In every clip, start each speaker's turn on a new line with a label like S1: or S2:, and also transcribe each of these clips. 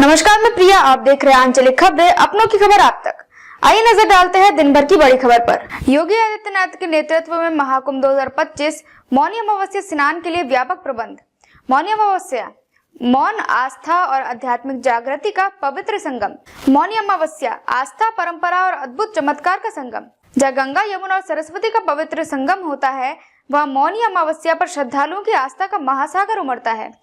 S1: नमस्कार, मैं प्रिया। आप देख रहे हैं आंचलिक खबरें, अपनों की खबर आप तक। आइए नजर डालते हैं दिन भर की बड़ी खबर पर। योगी आदित्यनाथ के नेतृत्व में महाकुंभ 2025 मौनी अमावस्या स्नान के लिए व्यापक प्रबंध। मौनी अमावस्या मौन, आस्था और आध्यात्मिक जागृति का पवित्र संगम। मौनी अमावस्या आस्था, परंपरा और अद्भुत चमत्कार का संगम। जहाँ गंगा, यमुना और सरस्वती का पवित्र संगम होता है, वहाँ मौनी अमावस्या पर श्रद्धालुओं की आस्था का महासागर उमड़ता है।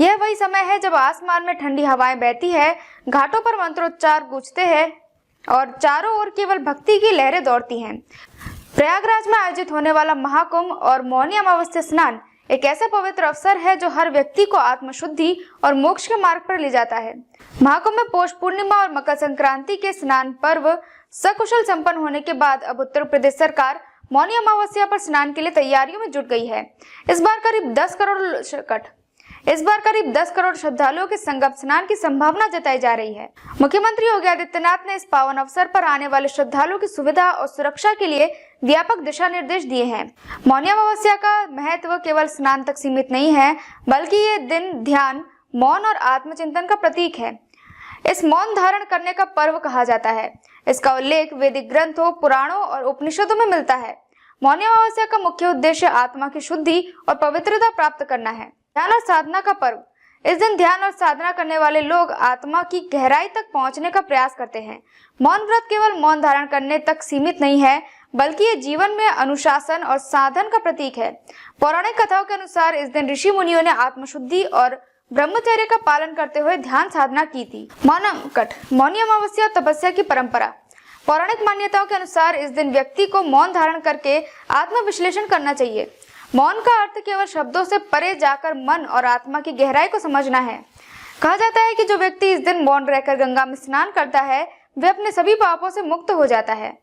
S1: यह वही समय है जब आसमान में ठंडी हवाएं बहती है, घाटों पर मंत्रोच्चार गूंजते हैं और चारों ओर केवल भक्ति की लहरें दौड़ती हैं। प्रयागराज में आयोजित होने वाला महाकुंभ और मौनी अमावस्या स्नान एक ऐसा पवित्र अवसर है जो हर व्यक्ति को आत्मशुद्धि और मोक्ष के मार्ग पर ले जाता है। महाकुंभ में पौष पूर्णिमा और मकर संक्रांति के स्नान पर्व सकुशल संपन्न होने के बाद अब उत्तर प्रदेश सरकार मौनी अमावस्या पर स्नान के लिए तैयारियों में जुट गई है। इस बार करीब 10 करोड़ श्रद्धालुओं के संगम स्नान की संभावना जताई जा रही है। मुख्यमंत्री योगी आदित्यनाथ ने इस पावन अवसर पर आने वाले श्रद्धालुओं की सुविधा और सुरक्षा के लिए व्यापक दिशा निर्देश दिए हैं। मौनी अमावस्या का महत्व केवल स्नान तक सीमित नहीं है, बल्कि ये दिन ध्यान, मौन और आत्मचिंतन का प्रतीक है। इस मौन धारण करने का पर्व कहा जाता है। इसका उल्लेख वैदिक ग्रंथों, पुराणों और उपनिषदों में मिलता है। मौनी अमावस्या का मुख्य उद्देश्य आत्मा की शुद्धि और पवित्रता प्राप्त करना है। ध्यान और साधना का पर्व। इस दिन ध्यान और साधना करने वाले लोग आत्मा की गहराई तक पहुंचने का प्रयास करते हैं। मौन व्रत केवल मौन धारण करने तक सीमित नहीं है, बल्कि ये जीवन में अनुशासन और साधन का प्रतीक है। पौराणिक कथाओं के अनुसार इस दिन ऋषि मुनियों ने आत्मशुद्धि और ब्रह्मचर्य का पालन करते हुए ध्यान साधना की थी। मौनी अमावस्या तपस्या की परंपरा। पौराणिक मान्यताओं के अनुसार इस दिन व्यक्ति को मौन धारण करके आत्म विश्लेषण करना चाहिए। मौन का अर्थ केवल शब्दों से परे जाकर मन और आत्मा की गहराई को समझना है। कहा जाता है कि जो व्यक्ति इस दिन मौन रहकर गंगा में स्नान करता है, वह अपने सभी पापों से मुक्त हो जाता है।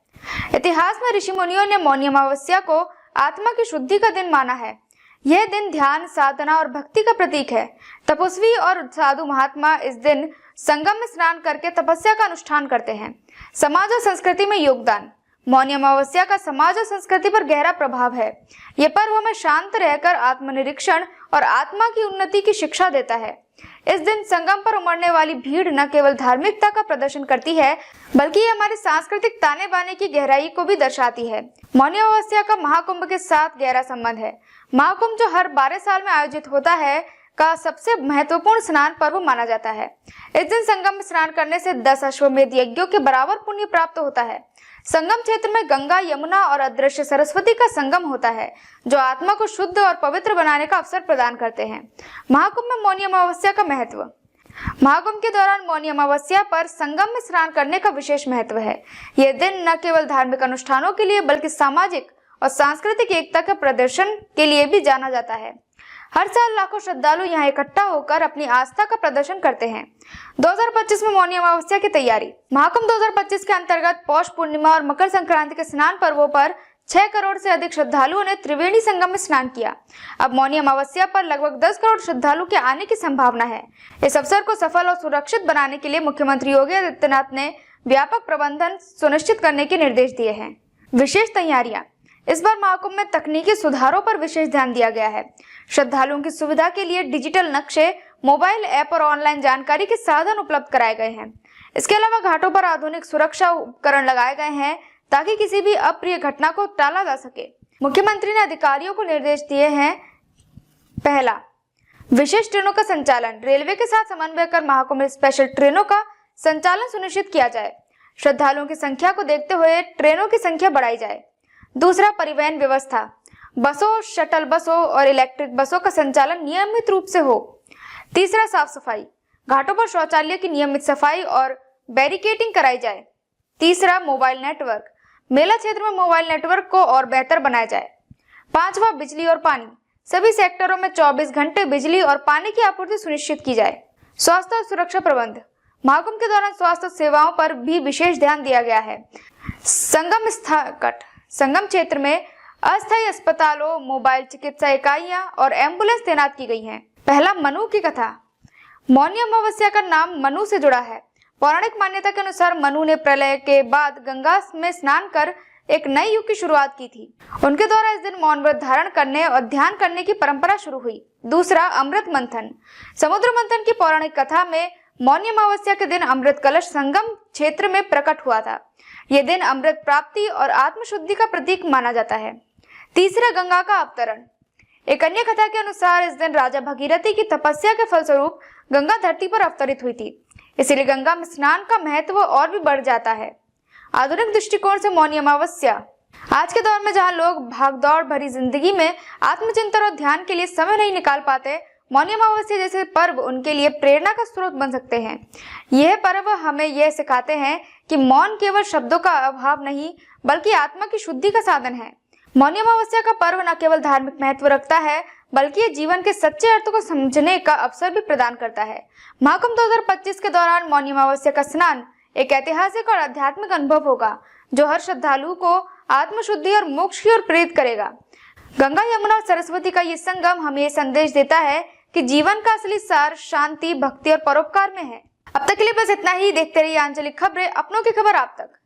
S1: इतिहास में ऋषि मुनियों ने मौनी अमावस्या को आत्मा की शुद्धि का दिन माना है। यह दिन ध्यान, साधना और भक्ति का प्रतीक है। तपस्वी और साधु महात्मा इस दिन संगम में स्नान करके तपस्या का अनुष्ठान करते हैं। समाज और संस्कृति में योगदान। मौनी अमावस्या का समाज और संस्कृति पर गहरा प्रभाव है। यह पर्व हमें शांत रहकर आत्मनिरीक्षण और आत्मा की उन्नति की शिक्षा देता है। इस दिन संगम पर उमड़ने वाली भीड़ न केवल धार्मिकता का प्रदर्शन करती है, बल्कि ये हमारी सांस्कृतिक ताने बाने की गहराई को भी दर्शाती है। मौनी अमावस्या का महाकुंभ के साथ गहरा संबंध है। महाकुंभ जो हर 12 साल में आयोजित होता है का सबसे महत्वपूर्ण स्नान पर्व माना जाता है। इस दिन संगम में स्नान करने से 10 अश्वमेध यज्ञों के बराबर पुण्य प्राप्त होता है। संगम क्षेत्र में गंगा, यमुना और अदृश्य सरस्वती का संगम होता है, जो आत्मा को शुद्ध और पवित्र बनाने का अवसर प्रदान करते हैं। महाकुंभ में मौनी अमावस्या का महत्व। महाकुंभ के दौरान मौनी अमावस्या पर संगम में स्नान करने का विशेष महत्व है। यह दिन न केवल धार्मिक अनुष्ठानों के लिए, बल्कि सामाजिक और सांस्कृतिक एकता के प्रदर्शन के लिए भी जाना जाता है। हर साल लाखों श्रद्धालु यहाँ इकट्ठा होकर अपनी आस्था का प्रदर्शन करते हैं। 2025 में मौनी अमावस्या की तैयारी। महाकुंभ 2025 के अंतर्गत पौष पूर्णिमा और मकर संक्रांति के स्नान पर्वों पर 6 करोड़ से अधिक श्रद्धालुओं ने त्रिवेणी संगम में स्नान किया। अब मौनी अमावस्या पर लगभग 10 करोड़ श्रद्धालु के आने की संभावना है। इस अवसर को सफल और सुरक्षित बनाने के लिए मुख्यमंत्री योगी आदित्यनाथ ने व्यापक प्रबंधन सुनिश्चित करने के निर्देश दिए हैं। विशेष तैयारियां। इस बार महाकुंभ में तकनीकी सुधारों पर विशेष ध्यान दिया गया है। श्रद्धालुओं की सुविधा के लिए डिजिटल नक्शे, मोबाइल ऐप और ऑनलाइन जानकारी के साधन उपलब्ध कराए गए हैं। इसके अलावा घाटों पर आधुनिक सुरक्षा उपकरण लगाए गए हैं, ताकि किसी भी अप्रिय घटना को टाला जा सके। मुख्यमंत्री ने अधिकारियों को निर्देश दिए हैं। पहला, विशेष ट्रेनों का संचालन। रेलवे के साथ समन्वय कर महाकुंभ में स्पेशल ट्रेनों का संचालन सुनिश्चित किया जाए। श्रद्धालुओं की संख्या को देखते हुए ट्रेनों की संख्या बढ़ाई जाए। दूसरा, परिवहन व्यवस्था। बसों, शटल बसों और इलेक्ट्रिक बसों का संचालन नियमित रूप से हो। तीसरा, साफ सफाई। घाटों पर शौचालय की नियमित सफाई और बैरिकेडिंग कराई जाए। तीसरा, मोबाइल नेटवर्क। मेला क्षेत्र में मोबाइल नेटवर्क को और बेहतर बनाया जाए। पांचवा, बिजली और पानी। सभी सेक्टरों में 24 घंटे बिजली और पानी की आपूर्ति सुनिश्चित की जाए। स्वास्थ्य और सुरक्षा प्रबंध। महाकुंभ के दौरान स्वास्थ्य सेवाओं पर भी विशेष ध्यान दिया गया है। संगम क्षेत्र में अस्थायी अस्पतालों, मोबाइल चिकित्सा इकाइयां और एम्बुलेंस तैनात की गई हैं। पहला, मनु की कथा। मौनी अमावस्या का नाम मनु से जुड़ा है। पौराणिक मान्यता के अनुसार मनु ने प्रलय के बाद गंगा में स्नान कर एक नए युग की शुरुआत की थी। उनके द्वारा इस दिन मौन व्रत धारण करने और ध्यान करने की परंपरा शुरू हुई। दूसरा, अमृत मंथन। समुद्र मंथन की पौराणिक कथा में मौनी अमावस्या के दिन अमृत कलश संगम क्षेत्र में प्रकट हुआ था। यह दिन अमृत प्राप्ति और आत्मशुद्धि का प्रतीक माना जाता है। तीसरा, गंगा का अवतरण। एक अन्य कथा के अनुसार इस दिन राजा भगीरथी की तपस्या के फलस्वरूप गंगा धरती पर अवतरित हुई थी। इसीलिए गंगा में स्नान का महत्व और भी बढ़ जाता है। आधुनिक दृष्टिकोण से मौनी अमावस्या आज के दौर में जहां लोग भागदौड़ भरी जिंदगी में आत्मचिंतन और ध्यान के लिए समय नहीं निकाल पाते, मौनी अमावस्या जैसे पर्व उनके लिए प्रेरणा का स्रोत बन सकते हैं। यह पर्व हमें यह सिखाते हैं कि मौन केवल शब्दों का अभाव नहीं बल्कि आत्मा की शुद्धि का साधन है। मौनी अमावस्या का पर्व न केवल धार्मिक महत्व रखता है बल्कि ये जीवन के सच्चे अर्थ को समझने का अवसर भी प्रदान करता है। महाकुंभ 2025 के दौरान मौनी अमावस्या का स्नान एक ऐतिहासिक और आध्यात्मिक अनुभव होगा जो हर श्रद्धालु को आत्मशुद्धि और मोक्ष की ओर प्रेरित करेगा। गंगा, यमुना और सरस्वती का ये संगम हमें ये संदेश देता है कि जीवन का असली सार शांति, भक्ति और परोपकार में है। अब तक के लिए बस इतना ही। देखते रहिए आंचलिक खबरें, अपनों की खबर आप तक।